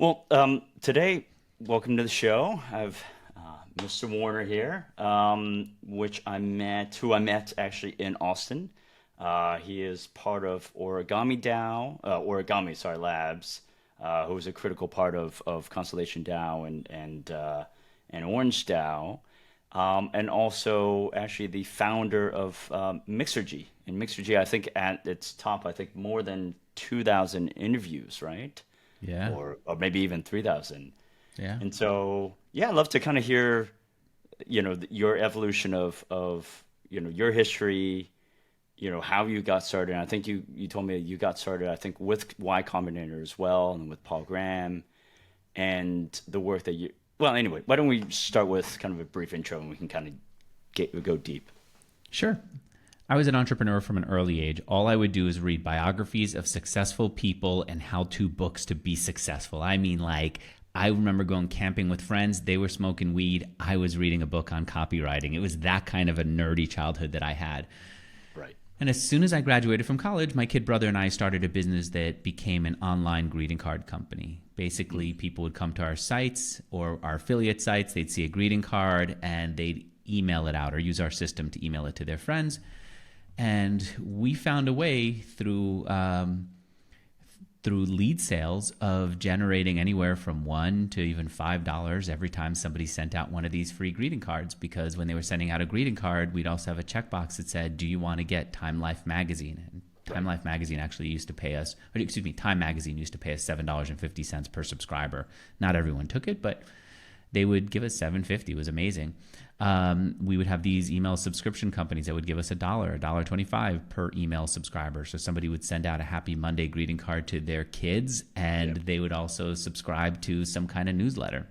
Well, today, welcome to the show. I have Mr. Warner here, who I met actually in Austin. He is part of Origami Labs, who's a critical part of Constellation DAO and Orange DAO, and also actually the founder of Mixergy. And Mixergy, I think at its top, I think more than 2,000 interviews, right? Yeah, Or maybe even 3,000. yeah. And so, yeah, I'd love to kind of hear, your evolution of your history, how you got started. And I think you told me you got started, I think, with Y Combinator as well, and with Paul Graham, and the work that well, anyway, why don't we start with kind of a brief intro and we can kind of go deep. Sure. I was an entrepreneur from an early age. All I would do is read biographies of successful people and how-to books to be successful. I mean, like, I remember going camping with friends. They were smoking weed. I was reading a book on copywriting. It was that kind of a nerdy childhood that I had. Right. And as soon as I graduated from college, my kid brother and I started a business that became an online greeting card company. Basically, people would come to our sites or our affiliate sites. They'd see a greeting card and they'd email it out or use our system to email it to their friends. And we found a way through lead sales of generating anywhere from $1 to even $5 every time somebody sent out one of these free greeting cards. Because when they were sending out a greeting card, we'd also have a checkbox that said, "Do you want to get Time Life magazine?" And Time Life magazine actually used to pay us, or excuse me, Time magazine used to pay us $7.50 per subscriber. Not everyone took it, but they would give us $7.50. It was amazing. We would have these email subscription companies that would give us $1.25 per email subscriber. So somebody would send out a Happy Monday greeting card to their kids, and they would also subscribe to some kind of newsletter.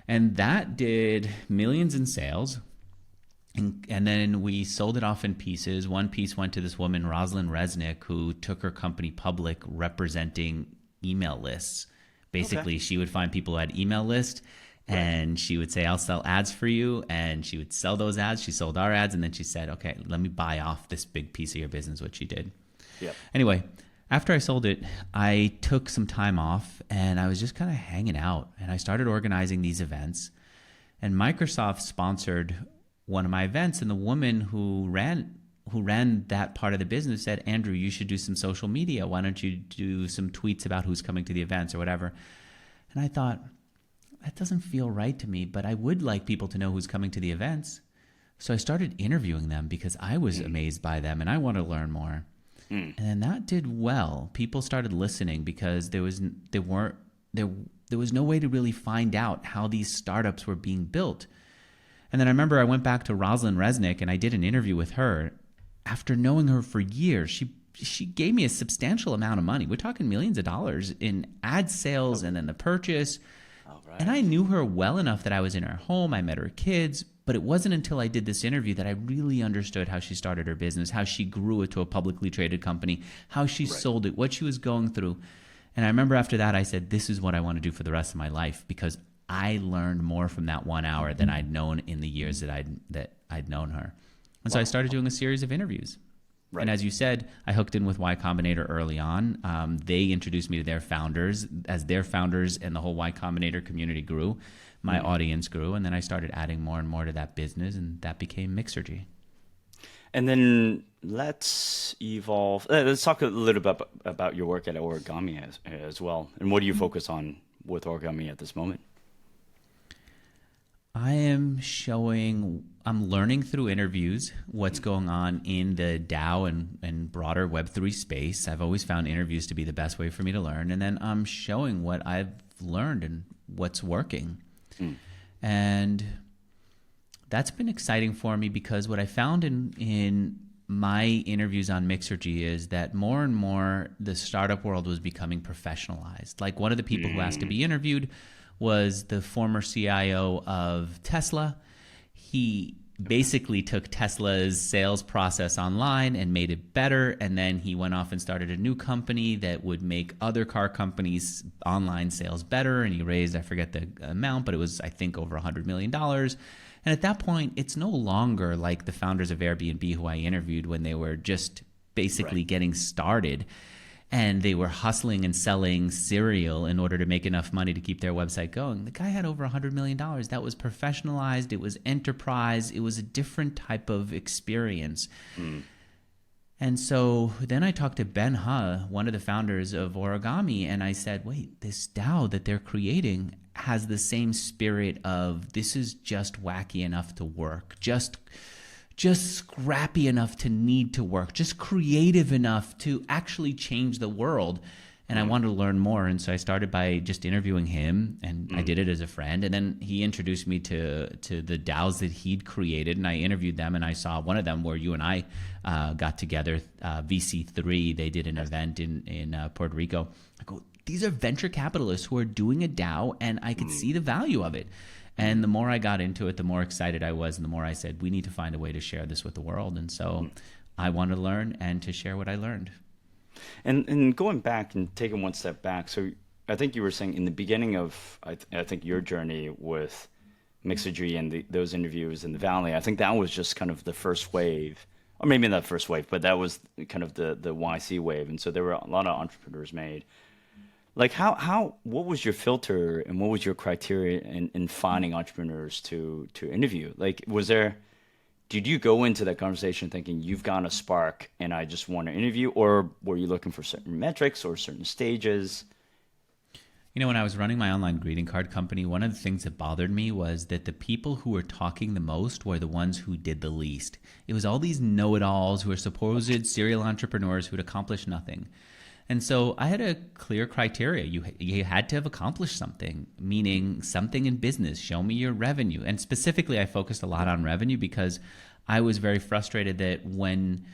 And that did millions in sales. And then we sold it off in pieces. One piece went to this woman, Rosalind Resnick, who took her company public representing email lists. Basically, she would find people who had email lists, and she would say, "I'll sell ads for you." And she would sell those ads. She sold our ads. And then she said, "Okay, let me buy off this big piece of your business," which she did. Yep. Anyway, after I sold it, I took some time off and I was just kind of hanging out. And I started organizing these events. And Microsoft sponsored one of my events. And the woman who ran that part of the business said, "Andrew, you should do some social media. Why don't you do some tweets about who's coming to the events or whatever?" And I thought, that doesn't feel right to me, but I would like people to know who's coming to the events. So I started interviewing them because I was amazed by them and I want to learn more. And then that did well. People started listening because there was no way to really find out how these startups were being built. And then I remember I went back to Rosalind Resnick and I did an interview with her. After knowing her for years, she gave me a substantial amount of money. We're talking millions of dollars in ad sales and then the purchase. And I knew her well enough that I was in her home. I met her kids. But it wasn't until I did this interview that I really understood how she started her business, how she grew it to a publicly traded company, how she sold it, what she was going through. And I remember after that, I said, this is what I want to do for the rest of my life, because I learned more from that 1 hour than I'd known in the years that I'd known her. And so I started doing a series of interviews. Right. And as you said, I hooked in with Y Combinator early on. They introduced me to their founders. As their founders and the whole Y Combinator community grew, my audience grew. And then I started adding more and more to that business, and that became Mixergy. And then let's evolve. Let's talk a little bit about your work at Origami as well. And what do you focus on with Origami at this moment? I'm learning through interviews what's going on in the DAO and broader Web3 space. I've always found interviews to be the best way for me to learn. And then I'm showing what I've learned and what's working. And that's been exciting for me, because what I found in my interviews on Mixergy is that more and more the startup world was becoming professionalized. Like, one of the people who asked to be interviewed was the former CIO of Tesla. He basically took Tesla's sales process online and made it better, and then he went off and started a new company that would make other car companies' online sales better, and he raised, I forget the amount, but it was, I think, over $100 million. And at that point, it's no longer like the founders of Airbnb who I interviewed when they were just basically getting started. and they were hustling and selling cereal in order to make enough money to keep their website going. The guy had over $100 million. That was professionalized. It was enterprise. It was a different type of experience. And so then I talked to Ben Huh, one of the founders of Origami, and I said, wait, this DAO that they're creating has the same spirit of this is just wacky enough to work, just scrappy enough to need to work, just creative enough to actually change the world. And I wanted to learn more. And so I started by just interviewing him, and I did it as a friend. And then he introduced me to the DAOs that he'd created, and I interviewed them. And I saw one of them where you and I got together, VC3. They did an event in Puerto Rico. I go, these are venture capitalists who are doing a DAO, and I could see the value of it. And the more I got into it, the more excited I was, and the more I said, we need to find a way to share this with the world. And so I wanted to learn and to share what I learned. And going back and taking one step back, so I think you were saying in the beginning of I think your journey with Mixergy and those interviews in the Valley, I think that was just kind of the first wave, or maybe not the first wave, but that was kind of the YC wave, and so there were a lot of entrepreneurs made. Like what was your filter and what was your criteria in finding entrepreneurs to interview? Like, did you go into that conversation thinking you've got a spark and I just want to interview, or were you looking for certain metrics or certain stages? You know, when I was running my online greeting card company, one of the things that bothered me was that the people who were talking the most were the ones who did the least. It was all these know-it-alls who were supposed serial entrepreneurs who had accomplished nothing. And so I had a clear criteria. You had to have accomplished something, meaning something in business. Show me your revenue. And specifically, I focused a lot on revenue because I was very frustrated that when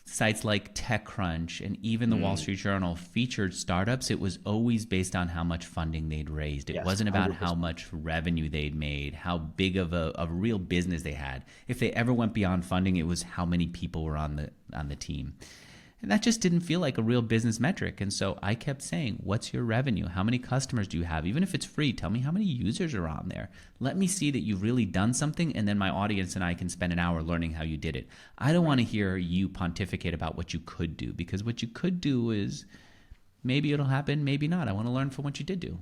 sites like TechCrunch and even the Wall Street Journal featured startups, it was always based on how much funding they'd raised. It wasn't about 100%. how much revenue they'd made, how big of a real business they had. If they ever went beyond funding, it was how many people were on the team. And that just didn't feel like a real business metric. And so I kept saying, what's your revenue? How many customers do you have? Even if it's free, tell me how many users are on there. Let me see that you've really done something, and then my audience and I can spend an hour learning how you did it. I don't want to hear you pontificate about what you could do, because what you could do is maybe it'll happen, maybe not. I want to learn from what you did do.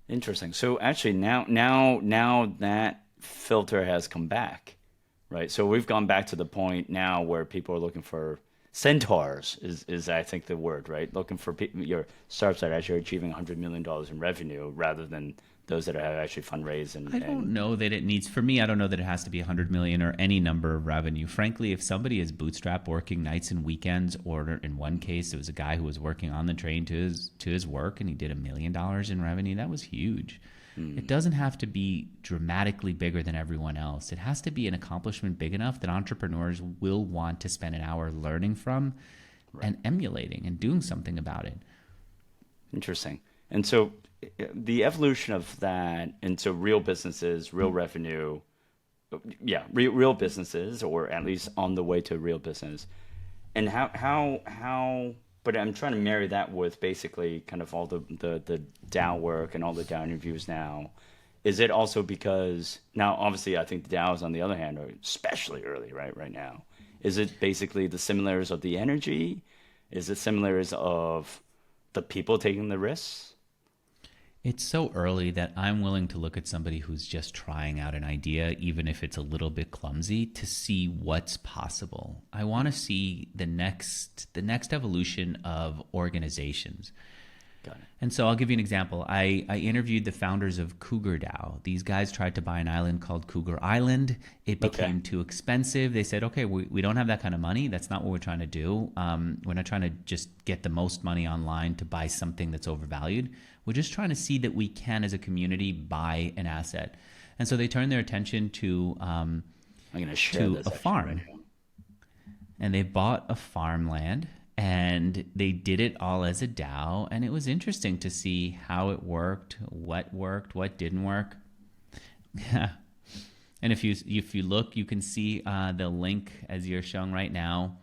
Interesting. So actually now that filter has come back, right? So we've gone back to the point now where people are looking for centaurs is I think the word, right? Looking for your startups that are actually achieving $100 million in revenue rather than those that have actually fundraised. I don't know that it needs, for me, I don't know that it has to be 100 million or any number of revenue. Frankly, if somebody is bootstrap working nights and weekends, or in one case, it was a guy who was working on the train to his work and he did $1 million in revenue, that was huge. It doesn't have to be dramatically bigger than everyone else. It has to be an accomplishment big enough that entrepreneurs will want to spend an hour learning from and emulating and doing something about it. Interesting. And so the evolution of that into real businesses, real revenue, real businesses, or at least on the way to a real business. And how but I'm trying to marry that with basically kind of all the DAO work and all the DAO interviews now. Is it also because now, obviously, I think the DAOs, on the other hand, are especially early, right now. Is it basically the similars of the energy? Is it similars of the people taking the risks? It's so early that I'm willing to look at somebody who's just trying out an idea, even if it's a little bit clumsy, to see what's possible. I want to see the next evolution of organizations. Got it. And so I'll give you an example. I interviewed the founders of Cougar DAO. These guys tried to buy an island called Cougar Island. It became too expensive. They said, okay, we don't have that kind of money. That's not what we're trying to do. We're not trying to just get the most money online to buy something that's overvalued. We're just trying to see that we can, as a community, buy an asset. And so they turned their attention to I'm going to share this a farm. right now. And they bought a farmland, and they did it all as a DAO. And it was interesting to see how it worked, what didn't work. Yeah. And if you look, you can see the link, as you're showing right now,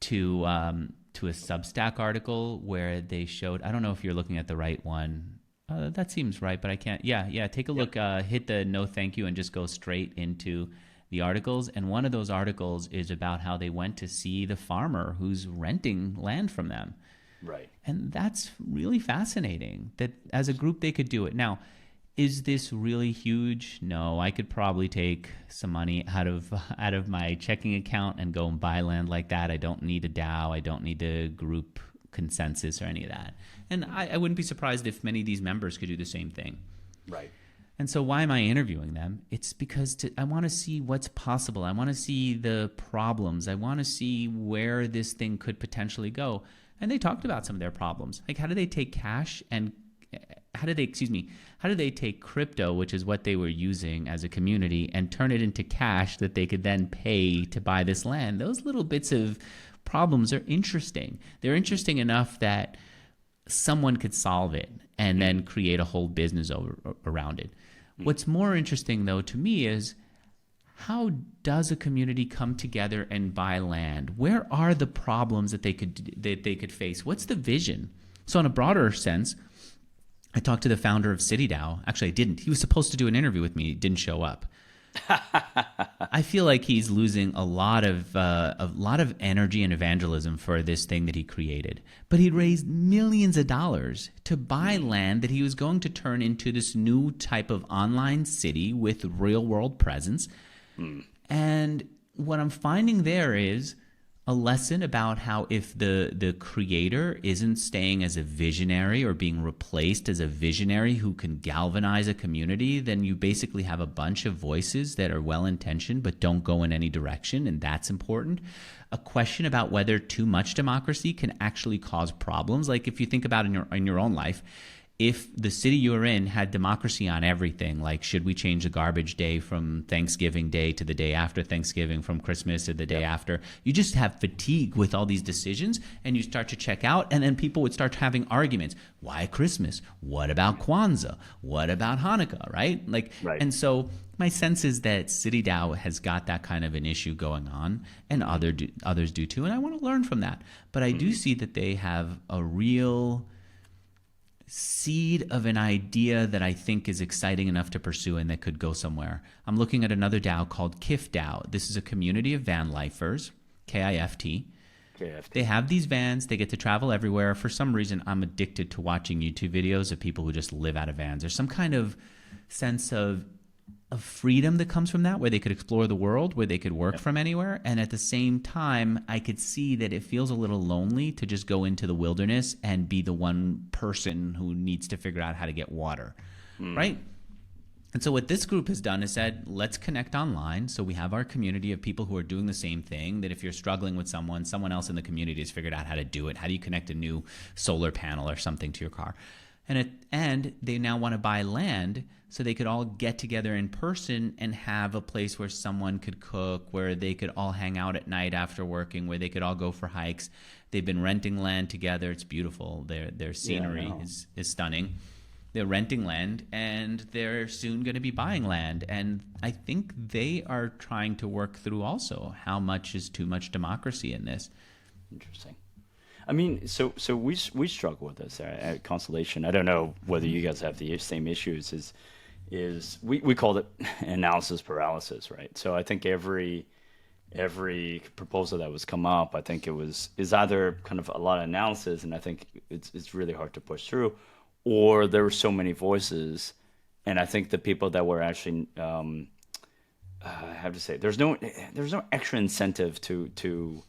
to a Substack article where they showed, I don't know if you're looking at the right one. That seems right, but I can't. Yeah. Take a look, hit the no thank you and just go straight into the articles. And one of those articles is about how they went to see the farmer who's renting land from them. Right. And that's really fascinating that as a group they could do it. Now, is this really huge? No, I could probably take some money out of my checking account and go and buy land like that. I don't need a DAO. I don't need a group consensus or any of that. And I wouldn't be surprised if many of these members could do the same thing. Right. And so why am I interviewing them? It's because I want to see what's possible. I want to see the problems. I want to see where this thing could potentially go. And they talked about some of their problems. Like, how do they take cash and how do they take crypto, which is what they were using as a community, and turn it into cash that they could then pay to buy this land? Those little bits of problems are interesting. They're interesting enough that someone could solve it and then create a whole business around it. What's more interesting, though, to me is, how does a community come together and buy land? Where are the problems that they could face? What's the vision? So in a broader sense, I talked to the founder of CityDAO. Actually, I didn't. He was supposed to do an interview with me. He didn't show up. I feel like he's losing a lot of energy and evangelism for this thing that he created. But he raised millions of dollars to buy land that he was going to turn into this new type of online city with real world presence. And what I'm finding there is a lesson about how if the creator isn't staying as a visionary or being replaced as a visionary who can galvanize a community, then you basically have a bunch of voices that are well-intentioned but don't go in any direction, and that's important. A question about whether too much democracy can actually cause problems. Like if you think about in your own life, if the city you're in had democracy on everything, like should we change the garbage day from Thanksgiving Day to the day after Thanksgiving, from Christmas to the day after, you just have fatigue with all these decisions and you start to check out, and then people would start having arguments. Why Christmas? What about Kwanzaa? What about Hanukkah, right? Right. And so my sense is that CityDAO has got that kind of an issue going on, and others do too, and I want to learn from that. But I do see that they have a real seed of an idea that I think is exciting enough to pursue and that could go somewhere. I'm looking at another DAO called KIFT DAO. This is a community of van lifers, KIFT. They have these vans. They get to travel everywhere. For some reason, I'm addicted to watching YouTube videos of people who just live out of vans. There's some kind of sense of freedom that comes from that, where they could explore the world, where they could work from anywhere. And at the same time, I could see that it feels a little lonely to just go into the wilderness and be the one person who needs to figure out how to get water, right? And so what this group has done is said, let's connect online. So we have our community of people who are doing the same thing, that if you're struggling with someone else in the community has figured out how to do it. How do you connect a new solar panel or something to your car? And they now want to buy land so they could all get together in person and have a place where someone could cook, where they could all hang out at night after working, where they could all go for hikes. They've been renting land together. It's beautiful. Their scenery is stunning. They're renting land, and they're soon going to be buying land. And I think they are trying to work through also how much is too much democracy in this. Interesting. I mean, so we struggle with this at Constellation. I don't know whether you guys have the same issues. Is we called it analysis paralysis, right? So I think every proposal that was come up, I think is either kind of a lot of analysis, and I think it's really hard to push through, or there were so many voices, and I think the people that were actually I have to say there's no extra incentive to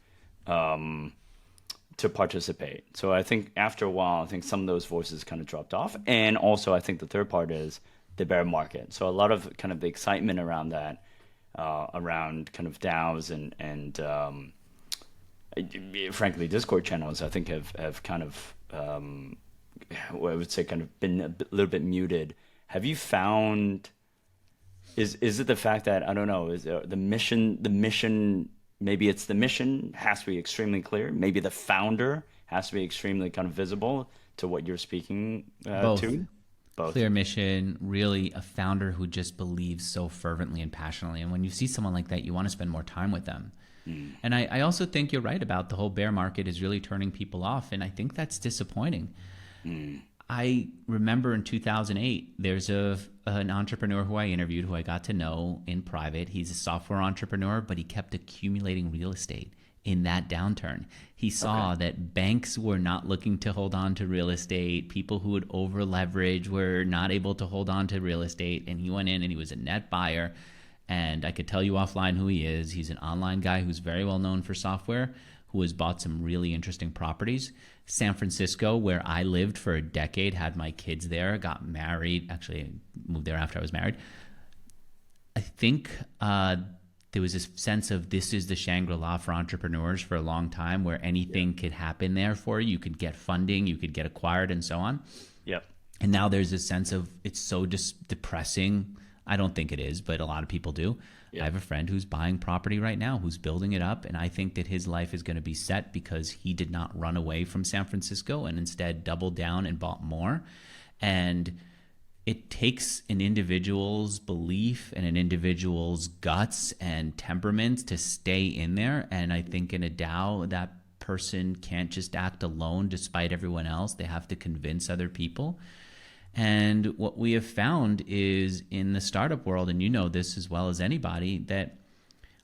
participate. So I think after a while, I think some of those voices kind of dropped off. And also I think the third part is the bear market. So a lot of kind of the excitement around that, around kind of DAOs and frankly, Discord channels, I think have kind of, I would say kind of been a little bit muted. Have you found, is it the fact that, I don't know, is the mission, maybe it's the mission has to be extremely clear. Maybe the founder has to be extremely kind of visible to what you're speaking to. Both. Clear mission, really a founder who just believes so fervently and passionately. And when you see someone like that, you want to spend more time with them. And I also think you're right about the whole bear market is really turning people off. And I think that's disappointing. I remember in 2008, there's an entrepreneur who I interviewed, who I got to know in private. He's a software entrepreneur, but he kept accumulating real estate. in that downturn. He saw that banks were not looking to hold on to real estate. People who would over leverage were not able to hold on to real estate. And he went in and he was a net buyer. And I could tell you offline who he is. He's an online guy who's very well known for software, who has bought some really interesting properties. San Francisco, where I lived for a decade, had my kids there, got married. Actually, I moved there after I was married. I think there was this sense of this is the Shangri-La for entrepreneurs for a long time, where anything could happen there for you. You could get funding, you could get acquired, and so on. Yep. And now there's this sense of it's so depressing. I don't think it is, but a lot of people do. I have a friend who's buying property right now, who's building it up, and I think that his life is going to be set because he did not run away from San Francisco and instead doubled down and bought more. And it takes an individual's belief and an individual's guts and temperament to stay in there. And I think in a DAO, that person can't just act alone despite everyone else. They have to convince other people. And what we have found is in the startup world, and you know this as well as anybody, that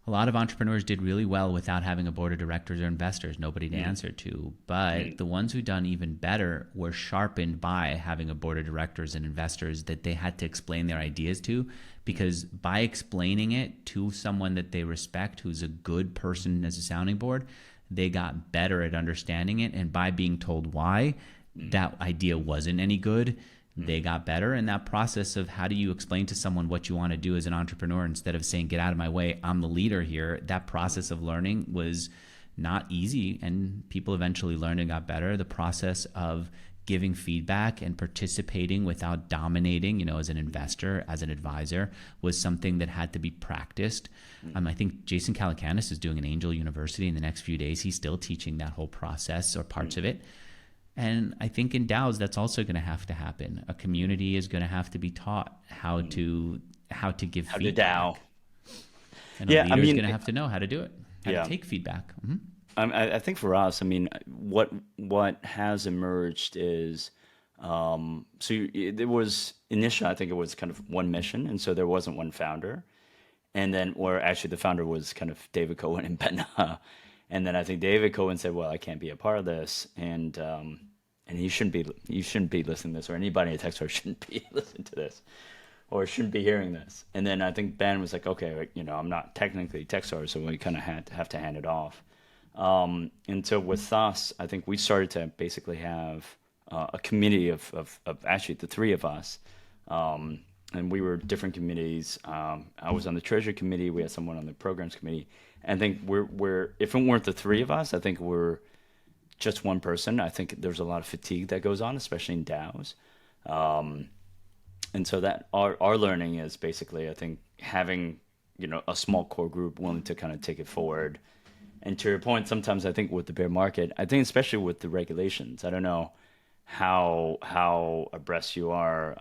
a lot of entrepreneurs did really well without having a board of directors or investors, nobody to answer to. But the ones who done even better were sharpened by having a board of directors and investors that they had to explain their ideas to, because by explaining it to someone that they respect, who's a good person as a sounding board, they got better at understanding it. And by being told why that idea wasn't any good, they got better. And that process of how do you explain to someone what you want to do as an entrepreneur instead of saying, get out of my way, I'm the leader here. That process of learning was not easy, and people eventually learned and got better. The process of giving feedback and participating without dominating, as an investor, as an advisor, was something that had to be practiced. I think Jason Calacanis is doing an Angel University in the next few days. He's still teaching that whole process or parts of it. And I think in DAOs, that's also going to have to happen. A community is going to have to be taught how to give How feedback. to DAO. And a leader is going to have to know how to do it, how to take feedback. I think for us, what has emerged is, there was initially, I think it was kind of one mission, and so there wasn't one founder. And then, or actually the founder was kind of David Cohen and Ben. And then I think David Cohen said, well, I can't be a part of this. And you shouldn't be listening to this, or anybody at Techstars shouldn't be listening to this, or shouldn't be hearing this. And then I think Ben was like, okay, I'm not technically Techstars, so we kind of have to hand it off. And so with us, I think we started to basically have a committee of actually the three of us. And we were different committees. I was on the treasury committee. We had someone on the programs committee. And I think we're if it weren't the three of us, I think we're just one person. I think there's a lot of fatigue that goes on, especially in DAOs. And so that our learning is basically, I think, having a small core group willing to kind of take it forward. And to your point, sometimes I think with the bear market, I think especially with the regulations, I don't know how abreast you are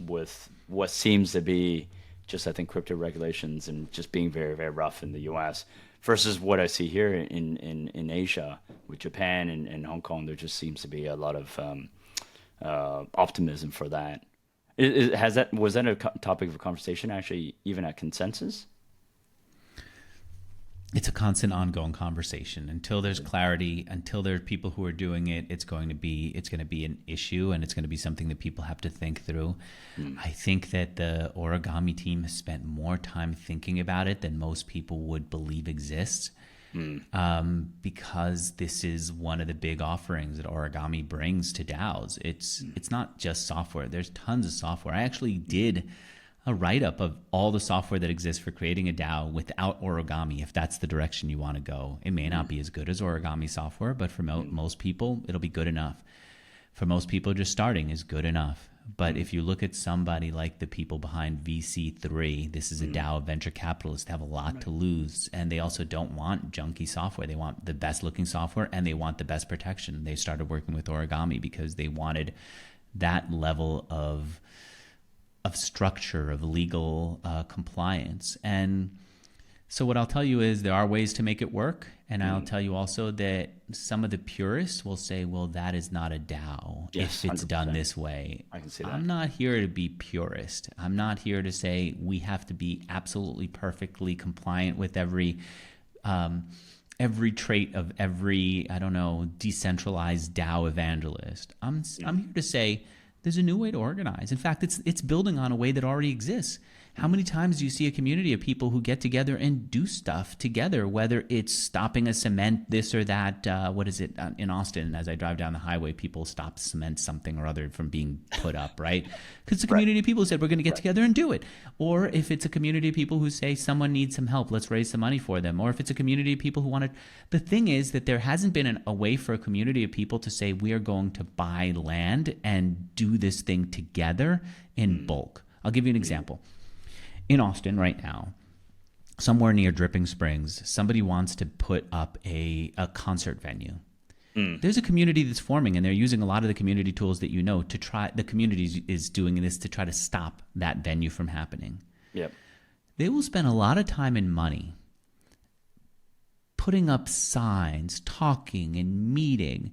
with what seems to be just, I think, crypto regulations and just being very, very rough in the U.S. versus what I see here in Asia with Japan and Hong Kong. There just seems to be a lot of optimism for that. Was that a topic of conversation actually, even at Consensus? It's a constant ongoing conversation until there's clarity, until there are people who are doing it. It's going to be an issue, and it's going to be something that people have to think through. I think that the origami team has spent more time thinking about it than most people would believe exists, because this is one of the big offerings that origami brings to DAOs. It's not just software. There's tons of software. I actually did a write-up of all the software that exists for creating a DAO without origami, if that's the direction you want to go. It may not be as good as origami software, but for most people, it'll be good enough. For most people, just starting is good enough. But if you look at somebody like the people behind VC3, this is a DAO of venture capitalists. They have a lot to lose, and they also don't want junky software. They want the best-looking software, and they want the best protection. They started working with origami because they wanted that level of structure, of legal compliance. And so what I'll tell you is there are ways to make it work. And I'll tell you also that some of the purists will say, well, that is not a DAO if it's 100%. Done this way. I can see that. I'm not here to be purist. I'm not here to say we have to be absolutely perfectly compliant with every every trait of every, I don't know, decentralized DAO evangelist. I'm here to say there's a new way to organize. In fact, it's building on a way that already exists. How many times do you see a community of people who get together and do stuff together, whether it's stopping a cement this or that? What is it in Austin? As I drive down the highway, people stop cement something or other from being put up, right? Because it's a community of people who said, we're going to get together and do it. Or if it's a community of people who say, someone needs some help, let's raise some money for them. Or if it's a community of people who want to. The thing is that there hasn't been a way for a community of people to say, we are going to buy land and do this thing together in bulk. I'll give you an example. In Austin right now, somewhere near Dripping Springs, somebody wants to put up a concert venue. There's a community that's forming, and they're using a lot of the community tools that you know to try. The community is doing this to try to stop that venue from happening. Yep. They will spend a lot of time and money putting up signs, talking and meeting,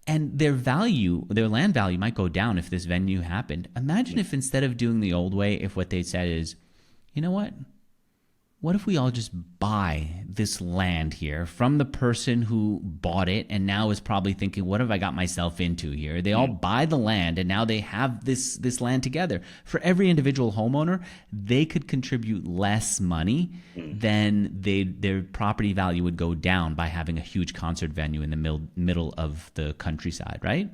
and their land value might go down if this venue happened. Imagine if instead of doing the old way, if what they said is, you know what? What if we all just buy this land here from the person who bought it and now is probably thinking, what have I got myself into here? They all buy the land and now they have this land together. For every individual homeowner, they could contribute less money than their property value would go down by having a huge concert venue in the middle of the countryside, right?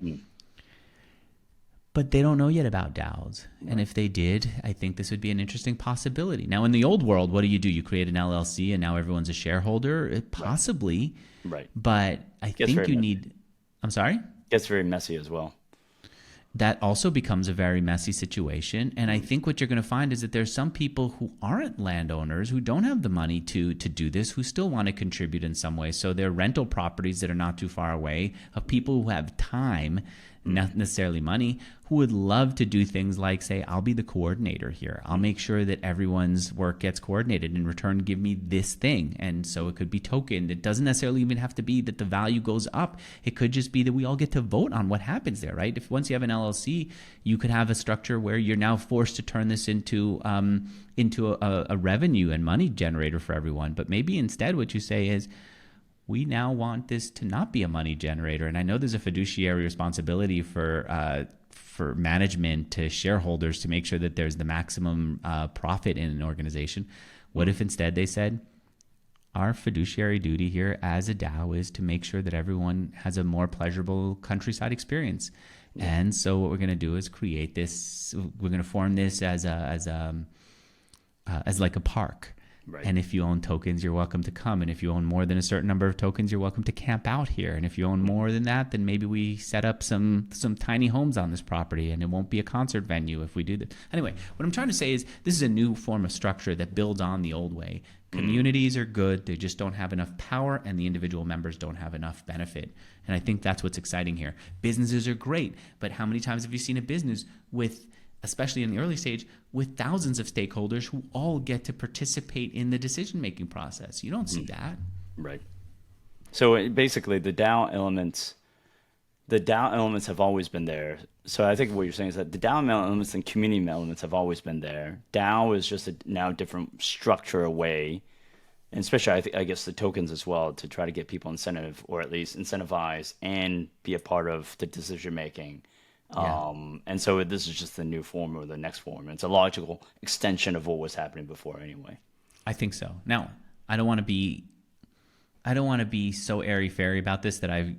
But they don't know yet about DAOs. Right. And if they did, I think this would be an interesting possibility. Now, in the old world, what do? You create an LLC and now everyone's a shareholder? Possibly. Right. But I think you need... I'm sorry? It gets very messy as well. That also becomes a very messy situation. And I think what you're going to find is that there's some people who aren't landowners, who don't have the money to do this, who still want to contribute in some way. So they're rental properties that are not too far away of people who have time, not necessarily money, who would love to do things like say, I'll be the coordinator here. I'll make sure that everyone's work gets coordinated. In return, give me this thing. And so it could be tokened. It doesn't necessarily even have to be that the value goes up. It could just be that we all get to vote on what happens there, right? If once you have an LLC, you could have a structure where you're now forced to turn this into a revenue and money generator for everyone. But maybe instead what you say is, we now want this to not be a money generator. And I know there's a fiduciary responsibility for management to shareholders to make sure that there's the maximum profit in an organization. What if instead they said, our fiduciary duty here as a DAO is to make sure that everyone has a more pleasurable countryside experience. Yeah. And so what we're going to do is create this, we're going to form this as like a park. Right. And if you own tokens, you're welcome to come. And if you own more than a certain number of tokens, you're welcome to camp out here. And if you own more than that, then maybe we set up some tiny homes on this property and it won't be a concert venue if we do that. Anyway, what I'm trying to say is this is a new form of structure that builds on the old way. Communities are good. They just don't have enough power and the individual members don't have enough benefit. And I think that's what's exciting here. Businesses are great, but how many times have you seen a business with, especially in the early stage, with thousands of stakeholders who all get to participate in the decision-making process? You don't see that. Right. So basically the DAO elements have always been there. So I think what you're saying is that the DAO elements and community elements have always been there. DAO is just a now different structure away, and especially I guess the tokens as well, to try to get people incentive, or at least incentivize and be a part of the decision-making. Yeah. And so this is just the new form or the next form. It's a logical extension of what was happening before anyway. I think so. Now, I don't want to be so airy-fairy about this that I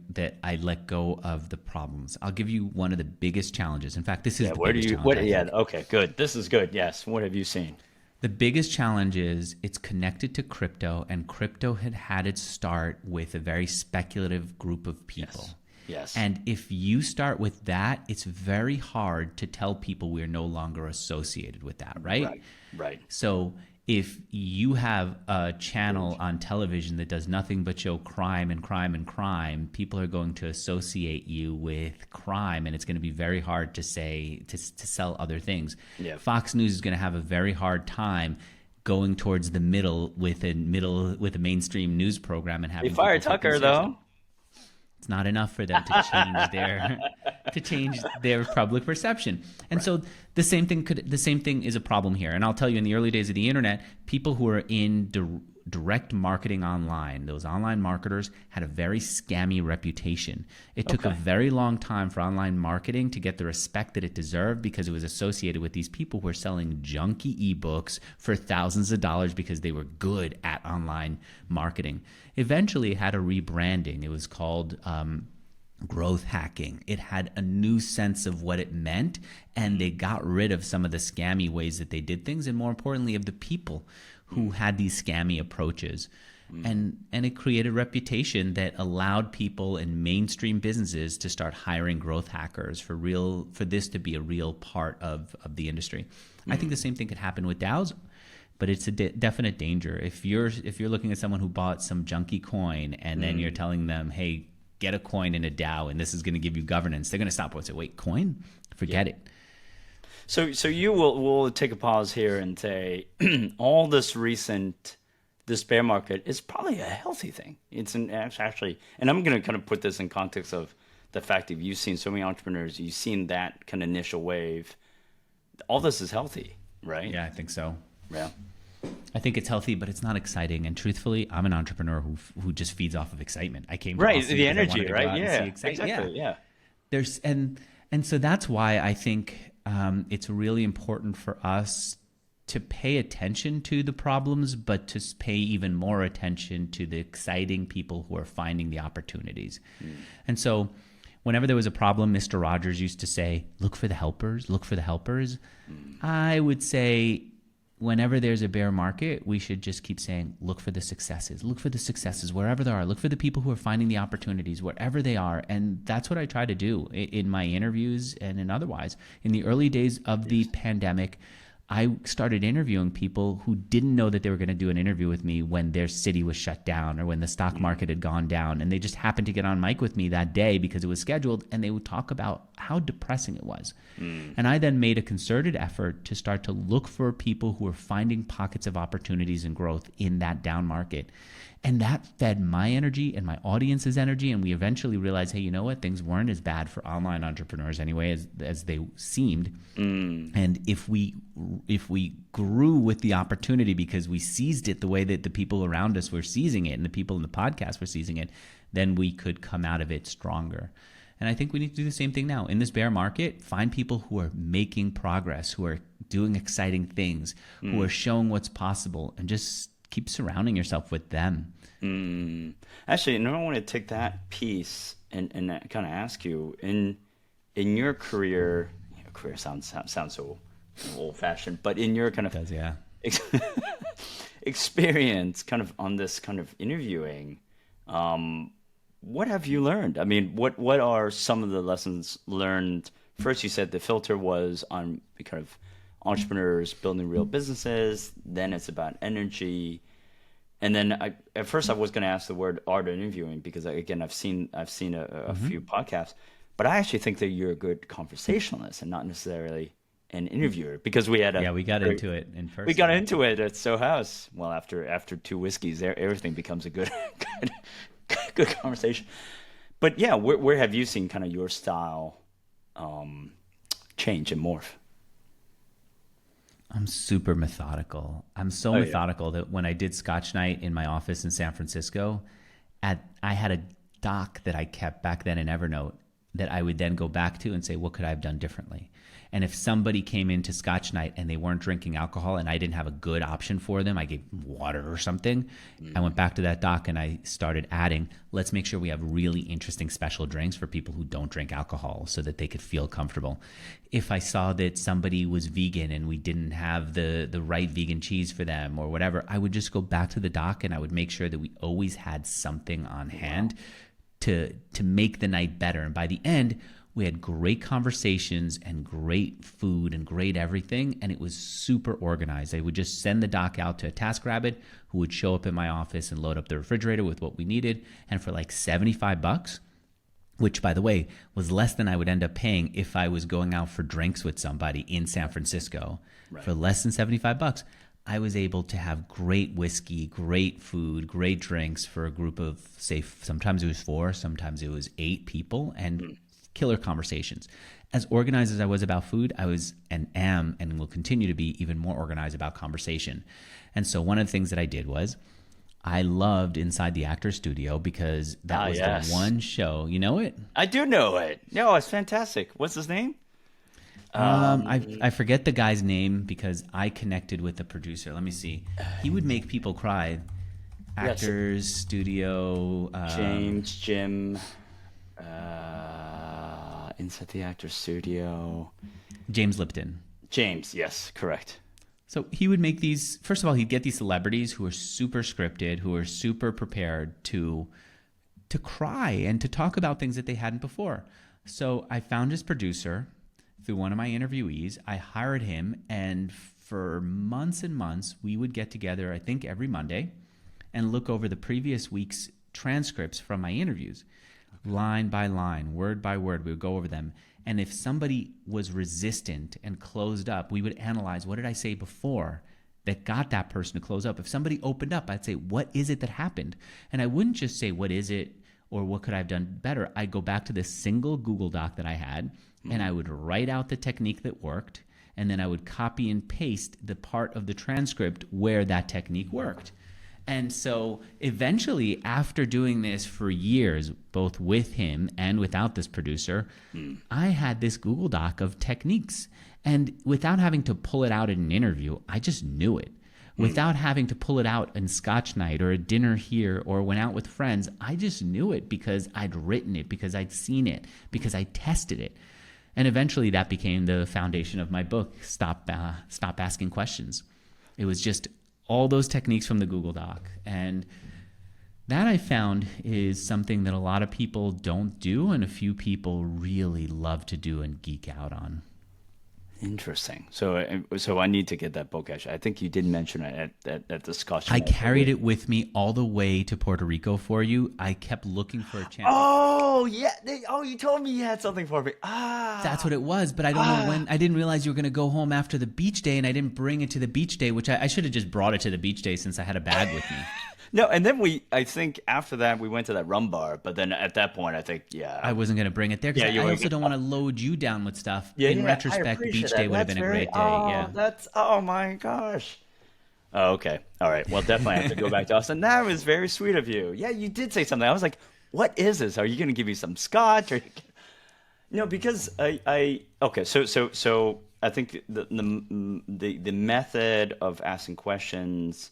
let go of the problems. I'll give you one of the biggest challenges. In fact, this is the biggest challenge. Okay, good. This is good. Yes. What have you seen? The biggest challenge is it's connected to crypto, and crypto had its start with a very speculative group of people. Yes. And if you start with that, it's very hard to tell people we're no longer associated with that, right? Right. So if you have a channel on television that does nothing but show crime and crime and crime, people are going to associate you with crime, and it's going to be very hard to say to sell other things. Yeah. Fox News is going to have a very hard time going towards the middle with a mainstream news program and having. They fired Tucker though. It's not enough for them to change their public perception. And so the same thing is a problem here. And I'll tell you, in the early days of the internet, people who are in direct marketing online, those online marketers had a very scammy reputation. It took a very long time for online marketing to get the respect that it deserved because it was associated with these people who were selling junky ebooks for thousands of dollars because they were good at online marketing. Eventually, it had a rebranding. It was called growth hacking. It had a new sense of what it meant, and they got rid of some of the scammy ways that they did things, and more importantly, of the people who had these scammy approaches. And it created a reputation that allowed people in mainstream businesses to start hiring growth hackers for this to be a real part of the industry. I think the same thing could happen with DAOs, but it's a definite danger. If you're looking at someone who bought some junky coin and then you're telling them, hey, get a coin in a DAO and this is going to give you governance, they're going to stop and say, wait, coin? Forget it. So you will take a pause here and say, all this bear market is probably a healthy thing. It's actually, and I'm going to kind of put this in context of the fact that you've seen so many entrepreneurs, you've seen that kind of initial wave. All this is healthy, right? Yeah, I think so. Yeah. I think it's healthy, but it's not exciting. And truthfully, I'm an entrepreneur who just feeds off of excitement. I came to Austin the because I wanted energy, to go right? out and Yeah, see excitement. exactly. Yeah. There's and so that's why I think it's really important for us to pay attention to the problems, but to pay even more attention to the exciting people who are finding the opportunities. And so whenever there was a problem, Mr. Rogers used to say, look for the helpers, look for the helpers. I would say whenever there's a bear market, we should just keep saying, look for the successes wherever they are. Look for the people who are finding the opportunities wherever they are. And that's what I try to do in my interviews and in otherwise. In the early days of the pandemic, I started interviewing people who didn't know that they were going to do an interview with me when their city was shut down or when the stock market had gone down. And they just happened to get on mic with me that day because it was scheduled, and they would talk about how depressing it was. And I then made a concerted effort to start to look for people who were finding pockets of opportunities and growth in that down market. And that fed my energy and my audience's energy. And we eventually realized, hey, you know what? Things weren't as bad for online entrepreneurs anyway as they seemed. And if we grew with the opportunity because we seized it the way that the people around us were seizing it and the people in the podcast were seizing it, then we could come out of it stronger. And I think we need to do the same thing now. In this bear market, find people who are making progress, who are doing exciting things, who are showing what's possible, and just keep surrounding yourself with them. Actually, and I want to take that piece and kind of ask you, in your career sounds so old-fashioned, but in your kind of experience kind of on this kind of interviewing, what have you learned? I mean, what are some of the lessons learned? First, you said the filter was on kind of entrepreneurs building real businesses. Then it's about energy. And then at first I was going to ask the word art of interviewing because, again, I've seen a few podcasts, but I actually think that you're a good conversationalist and not necessarily an interviewer, because we had we got into it in person. We got into it at So House. Well, after 2 whiskeys, everything becomes a good conversation. But yeah, where have you seen kind of your style change and morph? I'm super methodical. I'm so methodical that when I did Scotch night in my office in San Francisco, I had a doc that I kept back then in Evernote that I would then go back to and say, what could I have done differently? And if somebody came into Scotch night and they weren't drinking alcohol and I didn't have a good option for them, I gave them water or something. I went back to that doc and I started adding, let's make sure we have really interesting special drinks for people who don't drink alcohol so that they could feel comfortable. If I saw that somebody was vegan and we didn't have the right vegan cheese for them or whatever, I would just go back to the doc and I would make sure that we always had something on hand to make the night better. And by the end, we had great conversations and great food and great everything, and it was super organized. I would just send the doc out to a TaskRabbit who would show up in my office and load up the refrigerator with what we needed. And for like $75, which, by the way, was less than I would end up paying if I was going out for drinks with somebody in San Francisco. Right. For less than $75, I was able to have great whiskey, great food, great drinks for a group of, say, sometimes it was 4, sometimes it was 8 people, and killer conversations. As organized as I was about food, I was and am and will continue to be even more organized about conversation. And so one of the things that I did was I loved Inside the Actor Studio because that was the Yes. one show. You know it? I do know it. No, it's fantastic. What's his name? I forget the guy's name because I connected with the producer. Let me see. He would make people cry. Yes. Actors Studio. Jim, Inside the Actor Studio. James Lipton. James, yes, correct. So he would make these. First of all, he'd get these celebrities who are super scripted, who are super prepared to cry and to talk about things that they hadn't before. So I found his producer through one of my interviewees. I hired him, and for months and months, we would get together, I think every Monday, and look over the previous week's transcripts from my interviews. Line by line, word by word, we would go over them. And if somebody was resistant and closed up, we would analyze, what did I say before that got that person to close up? If somebody opened up, I'd say, what is it that happened? And I wouldn't just say, what is it, or what could I have done better? I'd go back to this single Google Doc that I had, and I would write out the technique that worked, and then I would copy and paste the part of the transcript where that technique worked. And so eventually, after doing this for years, both with him and without this producer, I had this Google Doc of techniques. And without having to pull it out in an interview, I just knew it. Without having to pull it out in Scotch night or a dinner here or went out with friends, I just knew it because I'd written it, because I'd seen it, because I tested it. And eventually that became the foundation of my book, Stop Asking Questions. It was just all those techniques from the Google Doc. And that, I found, is something that a lot of people don't do and a few people really love to do and geek out on. Interesting. So I need to get that book. Actually, I think you did mention it at the Scotch. I carried it with me all the way to Puerto Rico for you. I kept looking for a chance. Oh yeah. You told me you had something for me. That's what it was. But I don't know when. I didn't realize you were going to go home after the beach day, and I didn't bring it to the beach day, which I should have just brought it to the beach day since I had a bag with me. No, and then I think after that we went to that rum bar, but then at that point I think, I wasn't going to bring it there because I also don't want to load you down with stuff. In retrospect, beach day would have been a great day. Oh my gosh. Oh, okay. All right. Well, definitely have to go back to Austin. That was very sweet of you. Yeah, you did say something. I was like, what is this? Are you going to give me some scotch? No, because okay. So I think the method of asking questions,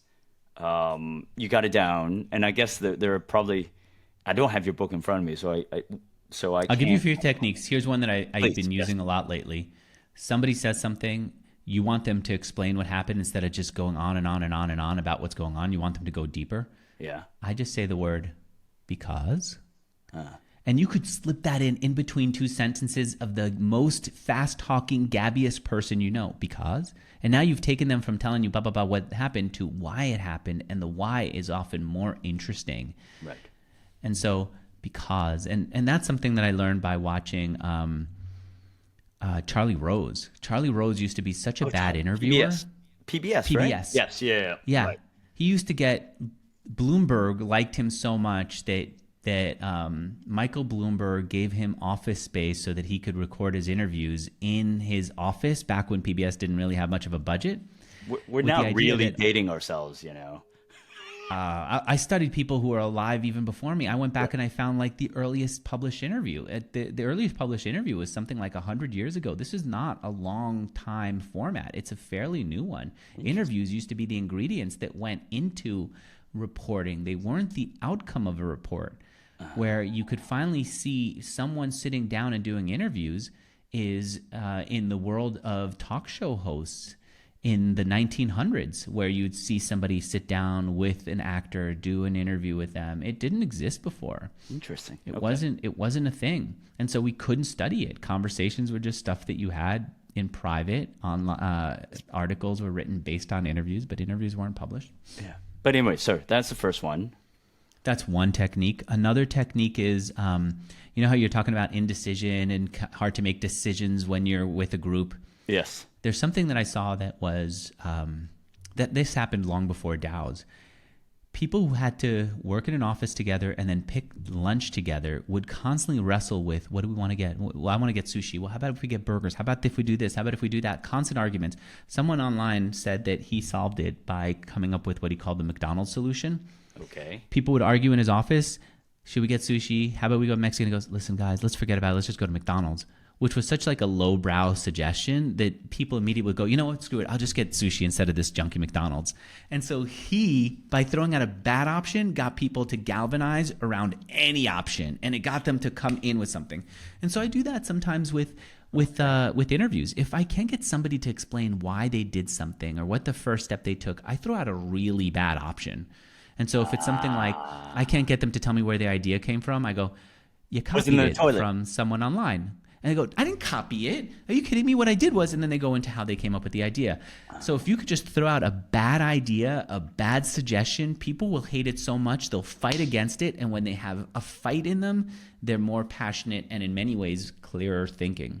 you got it down, and I guess there are probably, I don't have your book in front of me, so I'll give you a few techniques. Here's one that I've been using a lot lately. Somebody says something, you want them to explain what happened instead of just going on and on and on and on about what's going on. You want them to go deeper. Yeah. I just say the word because. And you could slip that in between two sentences of the most fast-talking, gabbiest person you know, because. And now you've taken them from telling you about what happened to why it happened, and the why is often more interesting. Right. And so, because. And that's something that I learned by watching Charlie Rose. Charlie Rose used to be such a bad interviewer. PBS, right? Yes, Yeah. Right. He used to get, Bloomberg liked him so much that Michael Bloomberg gave him office space so that he could record his interviews in his office back when PBS didn't really have much of a budget. We're not really dating ourselves, you know. I studied people who are alive even before me. I went back and I found like the earliest published interview. The earliest published interview was something like 100 years ago. This is not a long time format. It's a fairly new one. Interviews used to be the ingredients that went into reporting. They weren't the outcome of a report. Where you could finally see someone sitting down and doing interviews is in the world of talk show hosts in the 1900s, where you'd see somebody sit down with an actor, do an interview with them. It didn't exist before. Interesting. It wasn't a thing. And so we couldn't study it. Conversations were just stuff that you had in private. Articles were written based on interviews, but interviews weren't published. Yeah. But anyway, so that's the first one. That's one technique. Another technique is, you know how you're talking about indecision and hard to make decisions when you're with a group? Yes. There's something that I saw that was, that this happened long before DAOs. People who had to work in an office together and then pick lunch together would constantly wrestle with, what do we want to get? Well, I want to get sushi. Well, how about if we get burgers? How about if we do this? How about if we do that? Constant arguments. Someone online said that he solved it by coming up with what he called the McDonald's solution. Okay. People would argue in his office, should we get sushi? How about we go Mexican? He goes, listen, guys, let's forget about it. Let's just go to McDonald's, which was such like a lowbrow suggestion that people immediately would go, you know what, screw it. I'll just get sushi instead of this junky McDonald's. And so he, by throwing out a bad option, got people to galvanize around any option, and it got them to come in with something. And so I do that sometimes with interviews. If I can't get somebody to explain why they did something or what the first step they took, I throw out a really bad option. And so if it's something like I can't get them to tell me where the idea came from, I go, you copied it from someone online. And they go, I didn't copy it. Are you kidding me? What I did was, and then they go into how they came up with the idea. So if you could just throw out a bad idea, a bad suggestion, people will hate it so much they'll fight against it. And when they have a fight in them, they're more passionate and in many ways clearer thinking.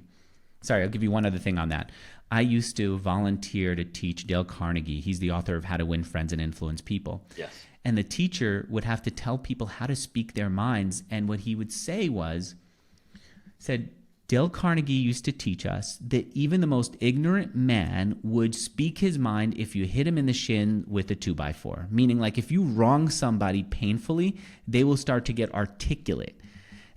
Sorry, I'll give you one other thing on that. I used to volunteer to teach Dale Carnegie. He's the author of How to Win Friends and Influence People. Yes. And the teacher would have to tell people how to speak their minds. And what he would say said, Dale Carnegie used to teach us that even the most ignorant man would speak his mind if you hit him in the shin with a 2x4. Meaning, like, if you wrong somebody painfully, they will start to get articulate.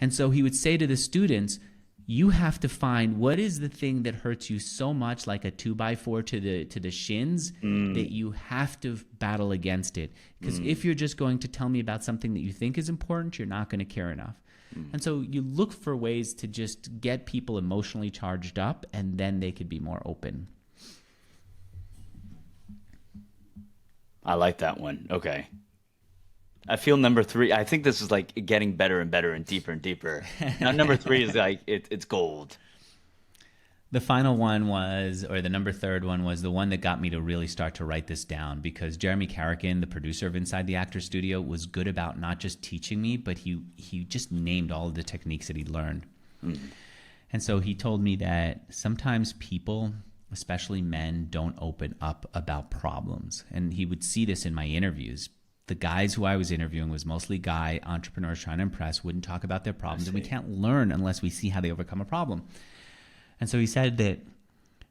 And so he would say to the students, you have to find what is the thing that hurts you so much, like a 2x4 to the shins, that you have to battle against it. Because if you're just going to tell me about something that you think is important, you're not going to care enough. And so you look for ways to just get people emotionally charged up, and then they could be more open. I like that one. Okay. I feel number 3, I think this is like getting better and better and deeper. Now number 3 is like, it's gold. The final one was, or the number 3rd one was the one that got me to really start to write this down, because Jeremy Carrigan, the producer of Inside the Actor Studio, was good about not just teaching me, but he just named all of the techniques that he'd learned. And so he told me that sometimes people, especially men, don't open up about problems. And he would see this in my interviews. The guys who I was interviewing was mostly guy entrepreneurs trying to impress, wouldn't talk about their problems, and we can't learn unless we see how they overcome a problem. And so he said that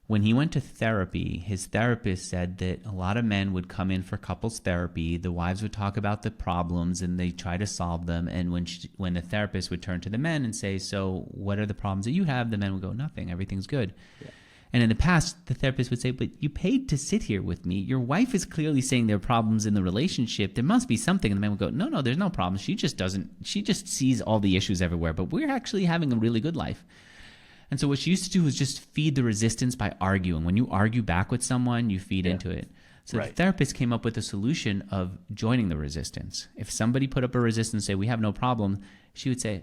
when he went to therapy, his therapist said that a lot of men would come in for couples therapy. The wives would talk about the problems and they try to solve them. And when the therapist would turn to the men and say, so what are the problems that you have? The men would go, nothing, everything's good. Yeah. And in the past, the therapist would say, but you paid to sit here with me. Your wife is clearly saying there are problems in the relationship. There must be something. And the man would go, no, there's no problem. She just sees all the issues everywhere. But we're actually having a really good life. And so what she used to do was just feed the resistance by arguing. When you argue back with someone, you feed into it. So the therapist came up with a solution of joining the resistance. If somebody put up a resistance and say, we have no problem, she would say,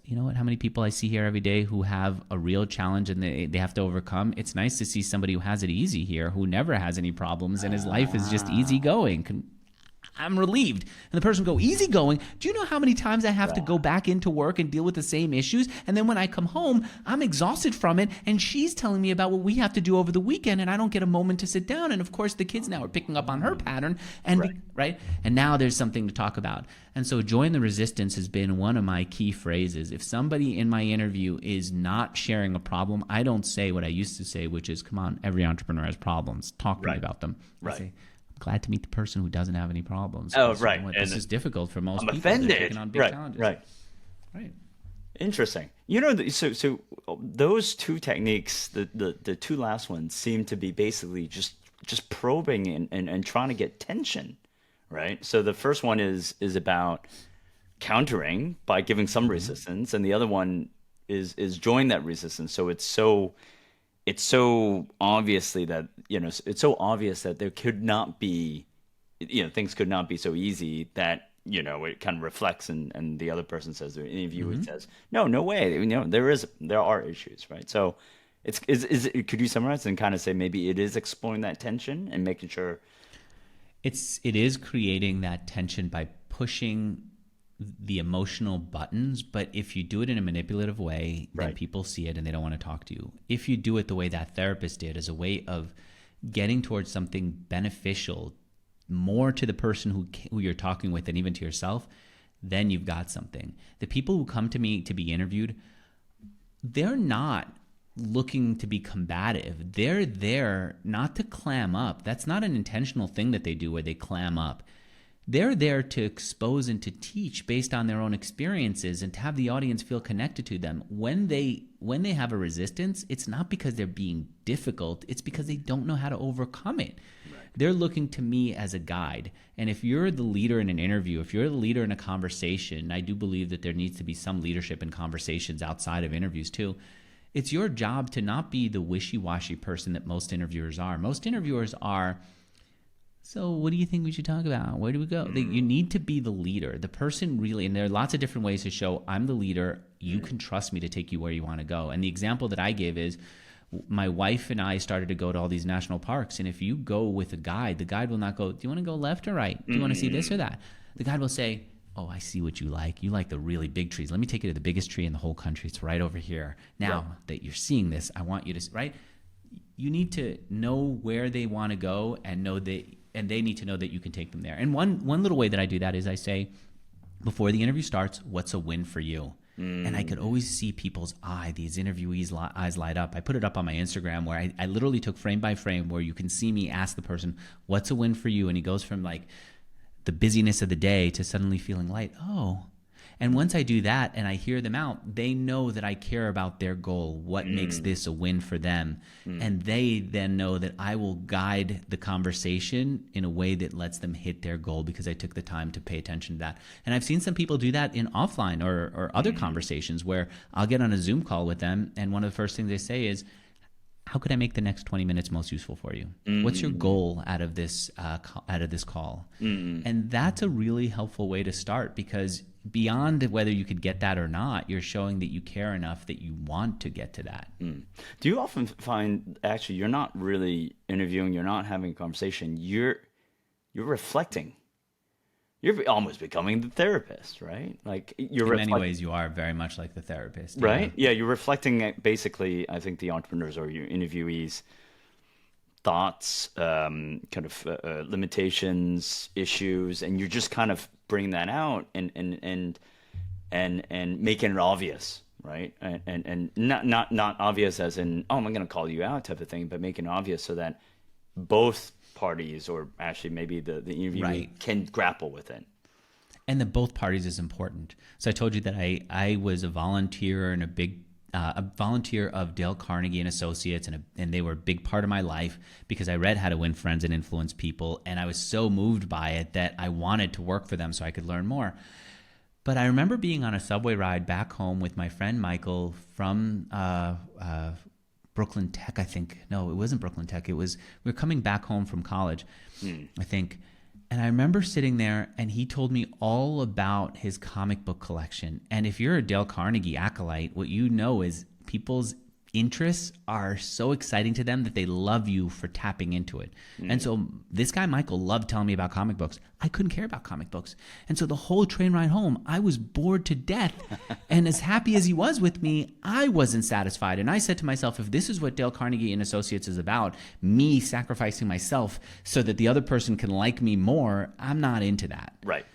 you know what, how many people I see here every day who have a real challenge and they have to overcome. It's nice to see somebody who has it easy here, who never has any problems, and his life is just easygoing. I'm relieved. And the person would go, easygoing? Do you know how many times I have to go back into work and deal with the same issues? And then when I come home, I'm exhausted from it. And she's telling me about what we have to do over the weekend, and I don't get a moment to sit down. And of course, the kids now are picking up on her pattern. And And now there's something to talk about. And so join the resistance has been one of my key phrases. If somebody in my interview is not sharing a problem, I don't say what I used to say, which is, come on, every entrepreneur has problems. Talk to me about them. I say, glad to meet the person who doesn't have any problems. Oh, right. This is difficult for most people. I'm offended. They're taking on big challenges. Right. Interesting. You know, so those two techniques, the two last ones, seem to be basically just probing and trying to get tension, right? So the first one is about countering by giving some resistance, and the other one is join that resistance. So it's so obviously that, it's so obvious that there could not be, things could not be so easy that, it kind of reflects and the other person says, the interviewer says, no way, there are issues, right? So could you summarize and kind of say maybe it is exploring that tension and making sure? It is creating that tension by pushing the emotional buttons, but if you do it in a manipulative way, then people see it and they don't want to talk to you. If you do it the way that therapist did, as a way of getting towards something beneficial, more to the person who you're talking with than even to yourself, then you've got something. The people who come to me to be interviewed, they're not looking to be combative. They're there not to clam up. That's not an intentional thing that they do where they clam up. They're there to expose and to teach based on their own experiences and to have the audience feel connected to them. When they have a resistance, it's not because they're being difficult, it's because they don't know how to overcome it. Right. They're looking to me as a guide. And if you're the leader in an interview, if you're the leader in a conversation, I do believe that there needs to be some leadership in conversations outside of interviews too. It's your job to not be the wishy-washy person that most interviewers are. Most interviewers are, so what do you think we should talk about? Where do we go? You need to be the leader, the person really, and there are lots of different ways to show I'm the leader. You can trust me to take you where you want to go. And the example that I gave is my wife and I started to go to all these national parks. And if you go with a guide, the guide will not go, do you want to go left or right? Do you want to see this or that? The guide will say, oh, I see what you like. You like the really big trees. Let me take you to the biggest tree in the whole country. It's right over here. Now that you're seeing this, I want you to, right? You need to know where they want to go and they need to know that you can take them there. And one little way that I do that is I say, before the interview starts, what's a win for you? And I could always see people's these interviewees' eyes light up. I put it up on my Instagram where I literally took frame by frame where you can see me ask the person, what's a win for you? And he goes from like the busyness of the day to suddenly feeling light. Oh. And once I do that and I hear them out, they know that I care about their goal, what makes this a win for them. And they then know that I will guide the conversation in a way that lets them hit their goal because I took the time to pay attention to that. And I've seen some people do that in offline or other conversations where I'll get on a Zoom call with them and one of the first things they say is, how could I make the next 20 minutes most useful for you? What's your goal out of this call? And that's a really helpful way to start because beyond whether you could get that or not, you're showing that you care enough that you want to get to that. Do you often find actually you're not really interviewing, you're not having a conversation, you're reflecting? You're almost becoming the therapist, right? Like you're in many ways, you are very much like the therapist, right? Yeah, you're reflecting basically. I think the entrepreneurs or your interviewees' thoughts, kind of limitations, issues, and you're just kind of bringing that out and making it obvious, right? And not obvious as in, oh, I'm going to call you out type of thing, but making it obvious so that both parties, or actually maybe the interviewee, can grapple with it. And that both parties is important. So I told you that I was a volunteer and a volunteer of Dale Carnegie and Associates, and they were a big part of my life because I read How to Win Friends and Influence People, and I was so moved by it that I wanted to work for them so I could learn more. But I remember being on a subway ride back home with my friend Michael from Brooklyn Tech, I think. No, it wasn't Brooklyn Tech. We were coming back home from college, I think. And I remember sitting there and he told me all about his comic book collection. And if you're a Dale Carnegie acolyte, what you know is people's interests are so exciting to them that they love you for tapping into it. And so this guy, Michael, loved telling me about comic books. I couldn't care about comic books. And so the whole train ride home, I was bored to death. And as happy as he was with me, I wasn't satisfied. And I said to myself, if this is what Dale Carnegie and Associates is about, me sacrificing myself so that the other person can like me more, I'm not into that. Right.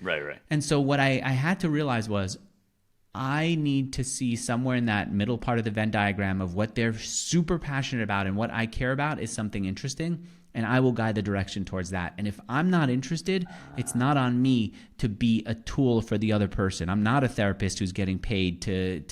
And so what I had to realize was, I need to see somewhere in that middle part of the Venn diagram of what they're super passionate about and what I care about is something interesting, and I will guide the direction towards that. And if I'm not interested, it's not on me to be a tool for the other person. I'm not a therapist who's getting paid to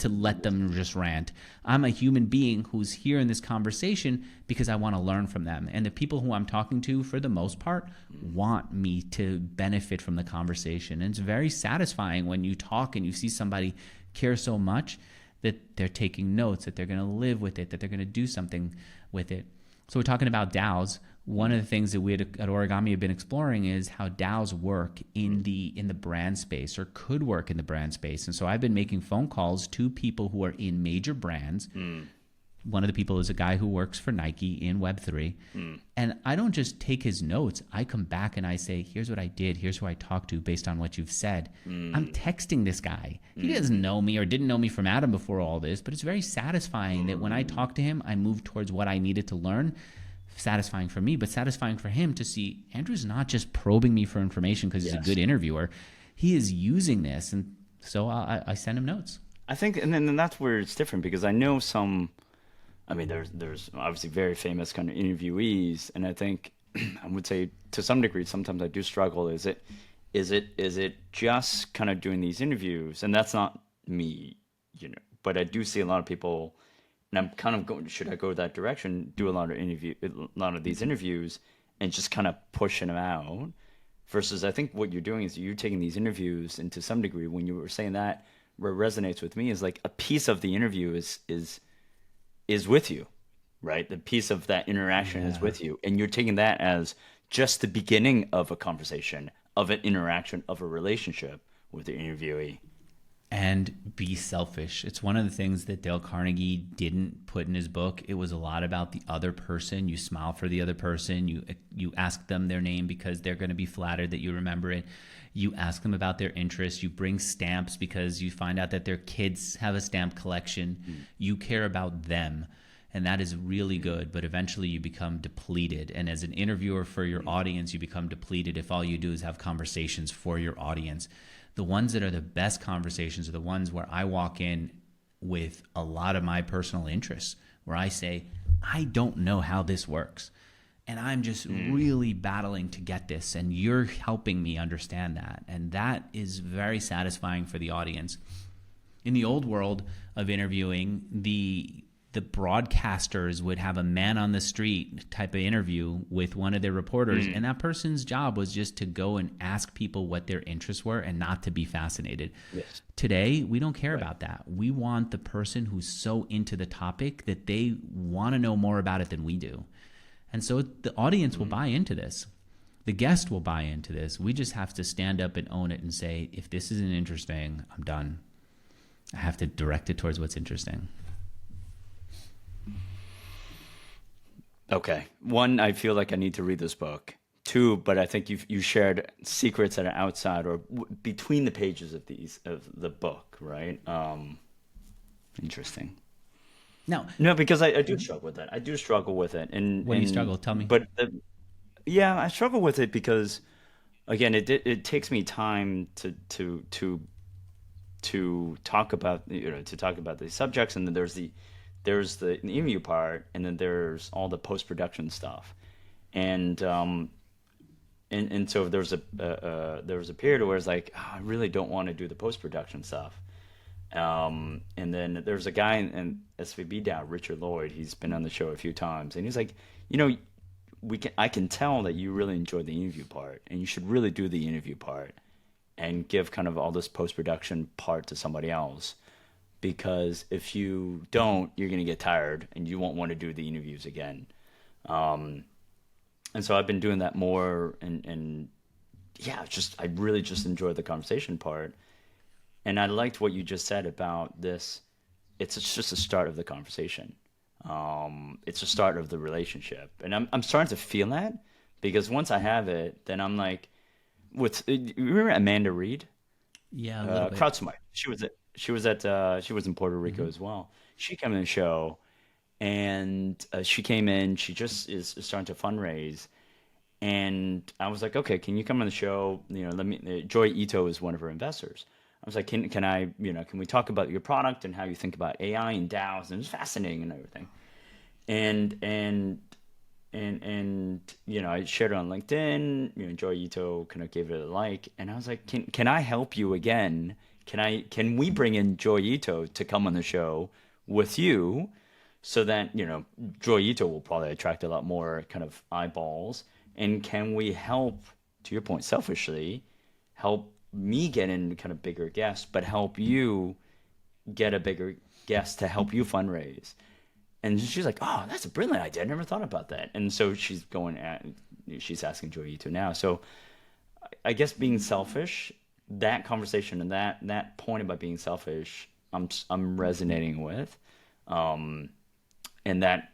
let them just rant. I'm a human being who's here in this conversation because I want to learn from them. And the people who I'm talking to, for the most part, want me to benefit from the conversation. And it's very satisfying when you talk and you see somebody care so much that they're taking notes, that they're going to live with it, that they're going to do something with it. So we're talking about DAOs. One of the things that we at Origami have been exploring is how DAOs work in the brand space, or could work in the brand space. And so I've been making phone calls to people who are in major brands. One of the people is a guy who works for Nike in Web3. And I don't just take his notes. I come back and I say, here's what I did. Here's who I talked to based on what you've said. I'm texting this guy. He doesn't know me or didn't know me from Adam before all this, but it's very satisfying that when I talk to him, I move towards what I needed to learn. Satisfying for me, but satisfying for him to see Andrew's not just probing me for information because he's a good interviewer. He is using this. And so I send him notes. I think, and then that's where it's different, because I know some, I mean, there's obviously very famous kind of interviewees, and I think I would say to some degree, sometimes I do struggle. Is it just kind of doing these interviews? And that's not me, but I do see a lot of people, and I'm kind of going, should I go that direction? Do a lot of these interviews and just kind of pushing them out versus I think what you're doing is you're taking these interviews and to some degree when you were saying that what resonates with me is like a piece of the interview is with you, right? The piece of that interaction is Yeah. with you, and you're taking that as just the beginning of a conversation, of an interaction, of a relationship with the interviewee. And be selfish. It's one of the things that Dale Carnegie didn't put in his book. It was a lot about the other person. You smile for the other person. You ask them their name because they're going to be flattered that you remember it. You ask them about their interests. You bring stamps because you find out that their kids have a stamp collection. You care about them. And that is really good, but eventually you become depleted. And as an interviewer for your audience, you become depleted if all you do is have conversations for your audience. The ones that are the best conversations are the ones where I walk in with a lot of my personal interests, where I say, I don't know how this works. And I'm just really battling to get this. And you're helping me understand that. And that is very satisfying for the audience. In the old world of interviewing, the broadcasters would have a man on the street type of interview with one of their reporters, and that person's job was just to go and ask people what their interests were and not to be fascinated. Yes. Today, we don't care about that. We want the person who's so into the topic that they want to know more about it than we do. And so the audience will buy into this. The guest will buy into this. We just have to stand up and own it and say, if this isn't interesting, I'm done. I have to direct it towards what's interesting. Okay. One, I feel like I need to read this book. Two, but I think you shared secrets that are outside or between the pages of the book, right? Interesting. Now, No, because I do struggle with that. I do struggle with it, what do you struggle? Tell me. but yeah, I struggle with it because again, it takes me time to talk about these subjects, and then there's the interview part, and then there's all the post production stuff, and so there was a period where it's like, "Oh, I really don't want to do the post production stuff. And then there's a guy in SVB DAO, Richard Lloyd. He's been on the show a few times, and he's like, I can tell that you really enjoy the interview part, and you should really do the interview part, and give kind of all this post production part to somebody else, because if you don't, you're gonna get tired, and you won't want to do the interviews again. And so I've been doing that more, and yeah, I really just enjoy the conversation part. And I liked what you just said about this. It's just the start of the conversation. It's the start of the relationship, and I'm starting to feel that because once I have it, then I'm like, you remember Amanda Reed, Yeah, a little bit. CrowdSmart. She was in Puerto Rico as well. She came in the show, and she came in. She just is starting to fundraise, and I was like, okay, can you come on the show? Let me. Joy Ito is one of her investors. I was like, can I, can we talk about your product and how you think about AI and DAOs? And it's fascinating and everything. And I shared it on LinkedIn. Joy Ito kind of gave it a like, and I was like, can I help you again? Can we bring in Joy Ito to come on the show with you, so that Joy Ito will probably attract a lot more kind of eyeballs, and can we help, to your point, selfishly help me get in kind of bigger guests, but help you get a bigger guest to help you fundraise. And she's like, "Oh, that's a brilliant idea. I never thought about that." And so she's asking Joy to now. So I guess being selfish, that conversation and that point about being selfish, I'm resonating with, and that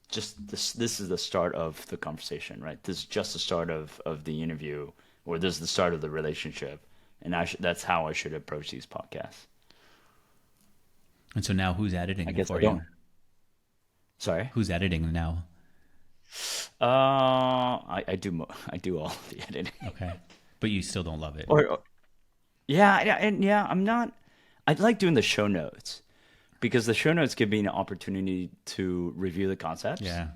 just this is the start of the conversation, right? This is just the start of the interview, or this is the start of the relationship. And that's how I should approach these podcasts. And so now who's I editing it guess I for don't. you? Sorry. Who's editing now? I do all the editing. Okay. But you still don't love it. Yeah, and yeah, I'm not. I like doing the show notes because the show notes give me an opportunity to review the concepts Yeah.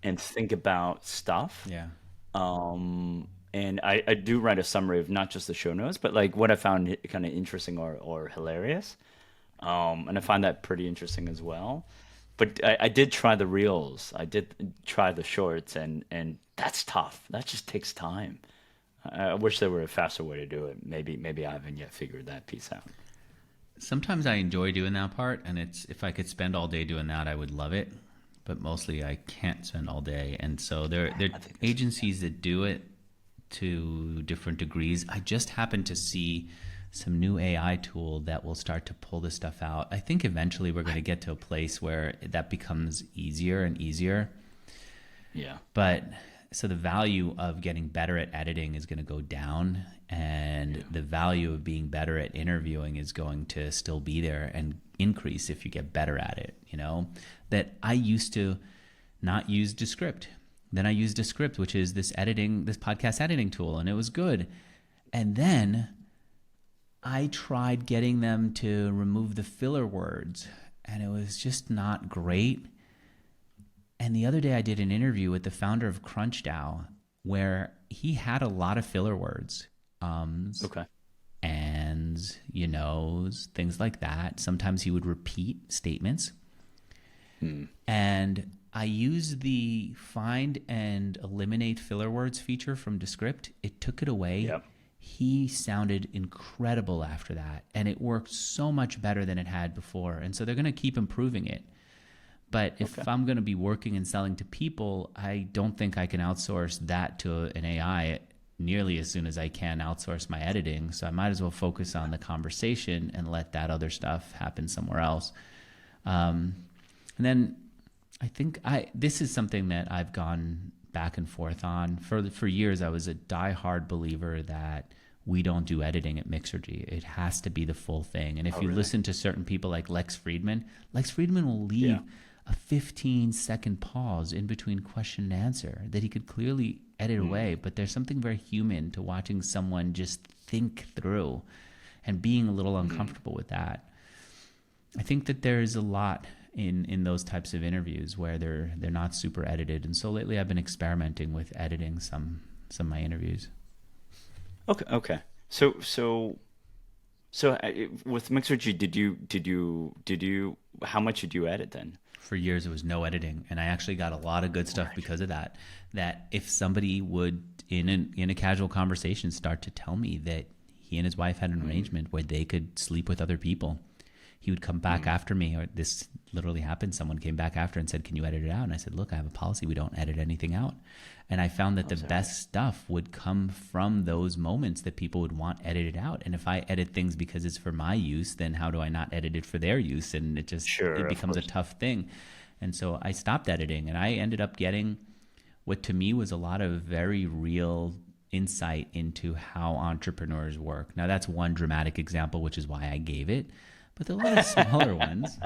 and think about stuff. Yeah. And I do write a summary of not just the show notes, but like what I found kind of interesting or hilarious. And I find that pretty interesting as well. But I did try the reels. I did try the shorts, and that's tough. That just takes time. I wish there were a faster way to do it. Maybe I haven't yet figured that piece out. Sometimes I enjoy doing that part, and it's if I could spend all day doing that, I would love it. But mostly, I can't spend all day, and so there are I think that's agencies that do it to different degrees. I just happened to see some new AI tool that will start to pull this stuff out. I think eventually we're going to get to a place where that becomes easier and easier. yeah, But so the value of getting better at editing is going to go down, and yeah, the value of being better at interviewing is going to still be there and increase if you get better at it. You know, that I used to not use Descript. Then I used Descript, which is this podcast editing tool, and it was good. And then I tried getting them to remove the filler words, and it was just not great. And the other day I did an interview with the founder of CrunchDAO where he had a lot of filler words, okay, ands, you knows, things like that. Sometimes he would repeat statements. And I used the find and eliminate filler words feature from Descript. It took it away. yep, He sounded incredible after that, and it worked so much better than it had before. And so they're going to keep improving it. But okay, if I'm going to be working and selling to people, I don't think I can outsource that to an AI nearly as soon as I can outsource my editing. So I might as well focus on the conversation and let that other stuff happen somewhere else. And then I think this is something that I've gone back and forth on. For years, I was a diehard believer that we don't do editing at Mixergy. It has to be the full thing. And if oh you really? listen to certain people like Lex Friedman will leave Yeah, a 15-second pause in between question and answer that he could clearly edit away. But there's something very human to watching someone just think through and being a little uncomfortable with that. I think that there's a lot in those types of interviews where they're not super edited. And so lately I've been experimenting with editing some of my interviews. okay, okay. So with Mixergy, did you how much did you edit then? For years it was no editing, and I actually got a lot of good stuff because of that. That if somebody would in a casual conversation start to tell me that he and his wife had an arrangement where they could sleep with other people, he would come back after me, or this literally happened. Someone came back after and said, "Can you edit it out?" And I said, "Look, I have a policy. We don't edit anything out." And I found that the best stuff would come from those moments that people would want edited out. And if I edit things because it's for my use, then how do I not edit it for their use? And Sure, it of becomes a course. tough thing. And so I stopped editing, and I ended up getting what to me was a lot of very real insight into how entrepreneurs work. Now that's one dramatic example, which is why I gave it. But the little smaller ones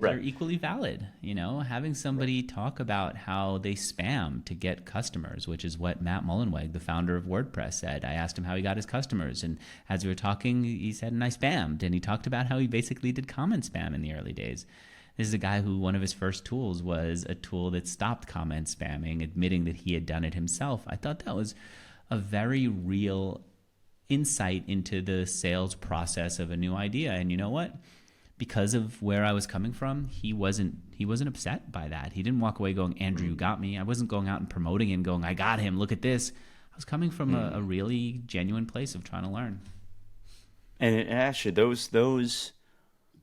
that are Right, equally valid, you know, having right. somebody talk about how they spam to get customers, which is what Matt Mullenweg, the founder of WordPress, said. I asked him how he got his customers, and as we were talking, he said, and I spammed, and he talked about how he basically did comment spam in the early days. This is a guy who one of his first tools was a tool that stopped comment spamming, admitting that he had done it himself. I thought that was a very real insight into the sales process of a new idea. And you know what? Because of where I was coming from, he wasn't upset by that. He didn't walk away going, "Andrew, you got me." I wasn't going out and promoting him going, "I got him, look at this." I was coming from a really genuine place of trying to learn. And actually, those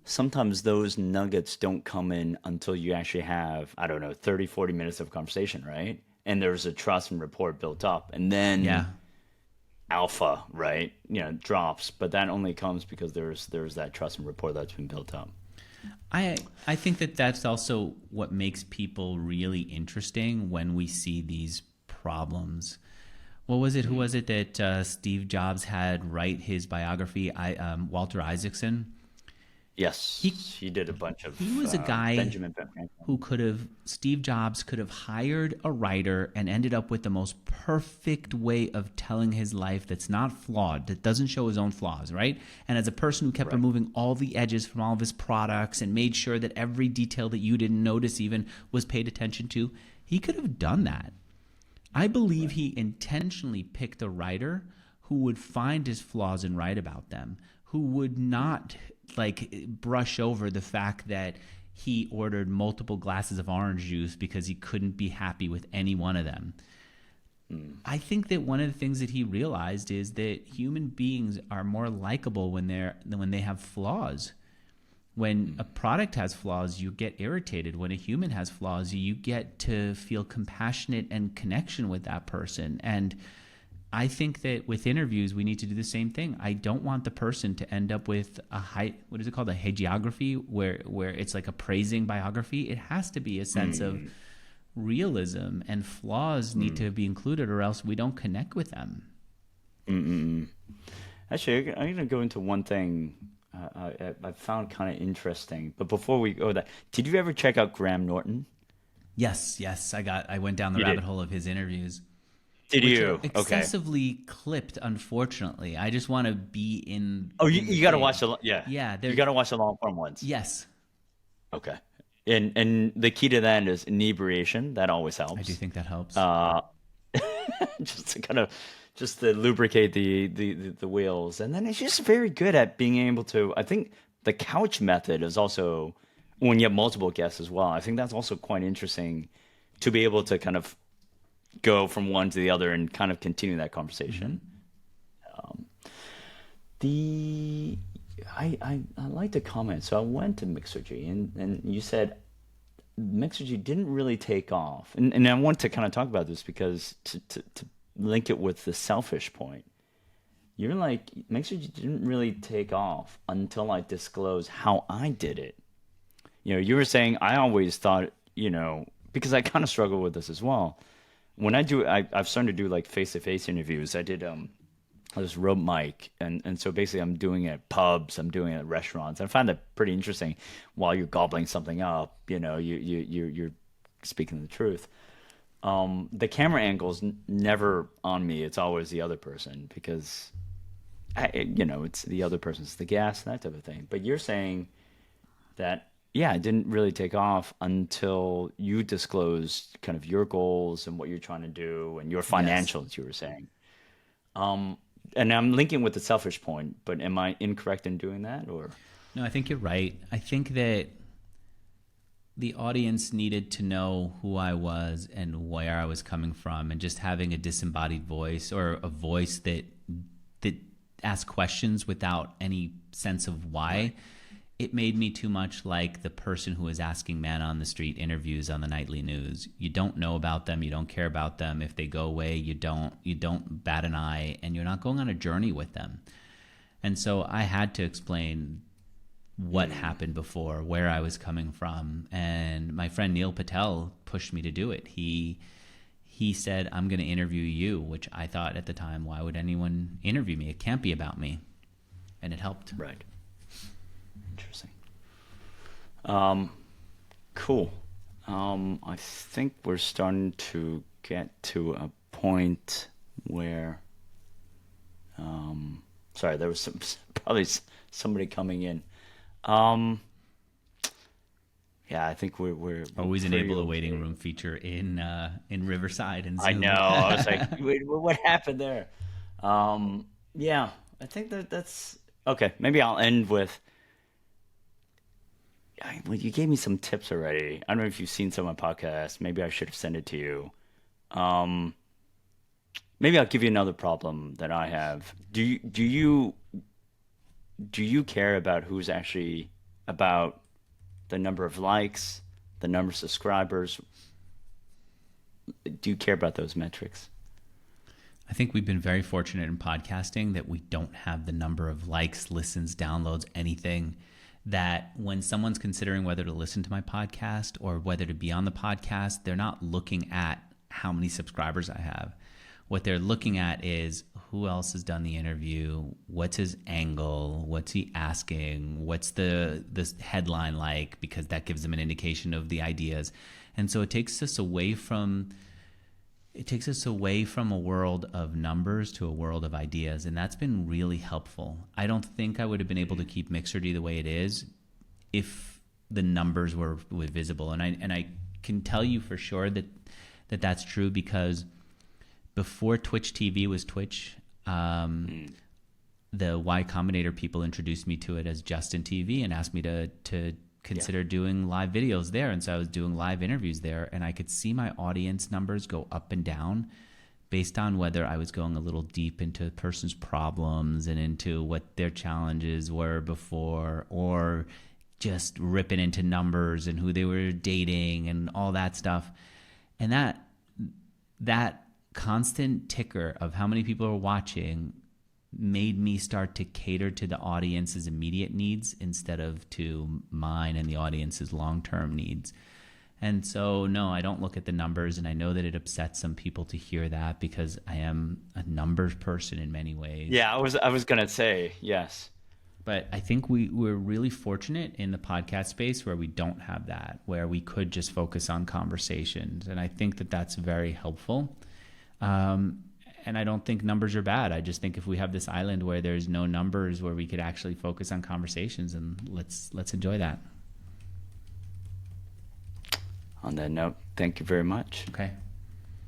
sometimes those nuggets don't come in until you actually have, I don't know, 30, 40 minutes of conversation, right? And there's a trust and rapport built up, and Yeah. then alpha, right? Drops, but that only comes because there's that trust and rapport that's been built up. I think that that's also what makes people really interesting when we see these problems. What was it? Who was it that Steve Jobs had write his biography? Walter Isaacson. He Yes, he did a bunch of he was a guy Benjamin Franklin. who Steve Jobs could have hired a writer and ended up with the most perfect way of telling his life that's not flawed, that doesn't show his own flaws, right? And as a person who kept Right. removing all the edges from all of his products and made sure that every detail that you didn't notice even was paid attention to, he could have done that. I believe he intentionally picked a writer who would find his flaws and write about them, who would not like brush over the fact that he ordered multiple glasses of orange juice because he couldn't be happy with any one of them. I think that one of the things that he realized is that human beings are more likable when they have flaws. When a product has flaws, you get irritated. When a human has flaws, you get to feel compassionate and connection with that person. And I think that with interviews, we need to do the same thing. I don't want the person to end up with what is it called? A hagiography, where it's like a praising biography. It has to be a sense of realism, and flaws need to be included, or else we don't connect with them. Actually, I'm going to go into one thing I found kind of interesting. But before we go that, did you ever check out Graham Norton? Yes. I went down the rabbit hole of his interviews. Did Which you? are excessively clipped, unfortunately. I just want to be in. Oh, you got to watch the Yeah. You got to watch the long form ones. Yes. Okay. And the key to that is inebriation. That always helps. I do think that helps. Just to lubricate the wheels, and then it's just very good at being able to. I think the couch method is also when you have multiple guests as well. I think that's also quite interesting to be able to kind of go from one to the other and kind of continue that conversation. I like to comment. So I went to Mixergy, and you said Mixergy didn't really take off, and I want to kind of talk about this because to link it with the selfish point. You're like, Mixergy didn't really take off until I disclosed how I did it. You were saying I always thought, because I kind of struggle with this as well. When I've started to do like face-to-face interviews. I did this rope mic, and so basically I'm doing it at pubs, I'm doing it at restaurants. I find that pretty interesting. While you're gobbling something up, you're speaking the truth. The camera angle's never on me. It's always the other person because, it's the other person's the gas, that type of thing. But you're saying that, yeah, it didn't really take off until you disclosed kind of your goals and what you're trying to do and your financials, yes. You were saying. And I'm linking with the selfish point, but am I incorrect in doing that, or? No, I think you're right. I think that the audience needed to know who I was and where I was coming from, and just having a disembodied voice, or a voice that asked questions without any sense of why. Right. It made me too much like the person who is asking man on the street interviews on the nightly news. You don't know about them. You don't care about them. If they go away, you don't bat an eye, and you're not going on a journey with them. And so I had to explain what happened before, where I was coming from. And my friend Neil Patel pushed me to do it. He said, I'm going to interview you, which I thought at the time, why would anyone interview me? It can't be about me. And it helped. Right. Interesting. Cool. I think we're starting to get to a point where, sorry, there was probably somebody coming in. Yeah, I think we're always enable a waiting room feature in Riverside and Zoom. I know. I was like, wait, what happened there? Yeah, I think that's okay. Maybe I'll end with. Well, you gave me some tips already. I don't know if you've seen some of my podcasts. Maybe I should have sent it to you. Maybe I'll give you another problem that I have. Do you care about who's actually about the number of likes, the number of subscribers? Do you care about those metrics? I think we've been very fortunate in podcasting that we don't have the number of likes, listens, downloads, anything. That when someone's considering whether to listen to my podcast or whether to be on the podcast, they're not looking at how many subscribers I have. What they're looking at is who else has done the interview, what's his angle, what's he asking, what's this headline like, because that gives them an indication of the ideas. And so it takes us away from a world of numbers to a world of ideas, and that's been really helpful. I don't think I would have been able to keep Mixergy the way it is if the numbers were visible. And I can tell you for sure that that's true, because before Twitch TV was Twitch, the Y Combinator people introduced me to it as Justin TV and asked me to consider doing live videos there. And so I was doing live interviews there, and I could see my audience numbers go up and down based on whether I was going a little deep into the person's problems and into what their challenges were before, or just ripping into numbers and who they were dating and all that stuff. And that constant ticker of how many people are watching made me start to cater to the audience's immediate needs instead of to mine and the audience's long-term needs. And so, no, I don't look at the numbers, and I know that it upsets some people to hear that because I am a numbers person in many ways. Yeah, I was gonna say yes. But I think we're really fortunate in the podcast space where we don't have that, where we could just focus on conversations. And I think that that's very helpful. And I don't think numbers are bad. I just think if we have this island where there's no numbers, where we could actually focus on conversations, and let's enjoy that. On that note, thank you very much. Okay.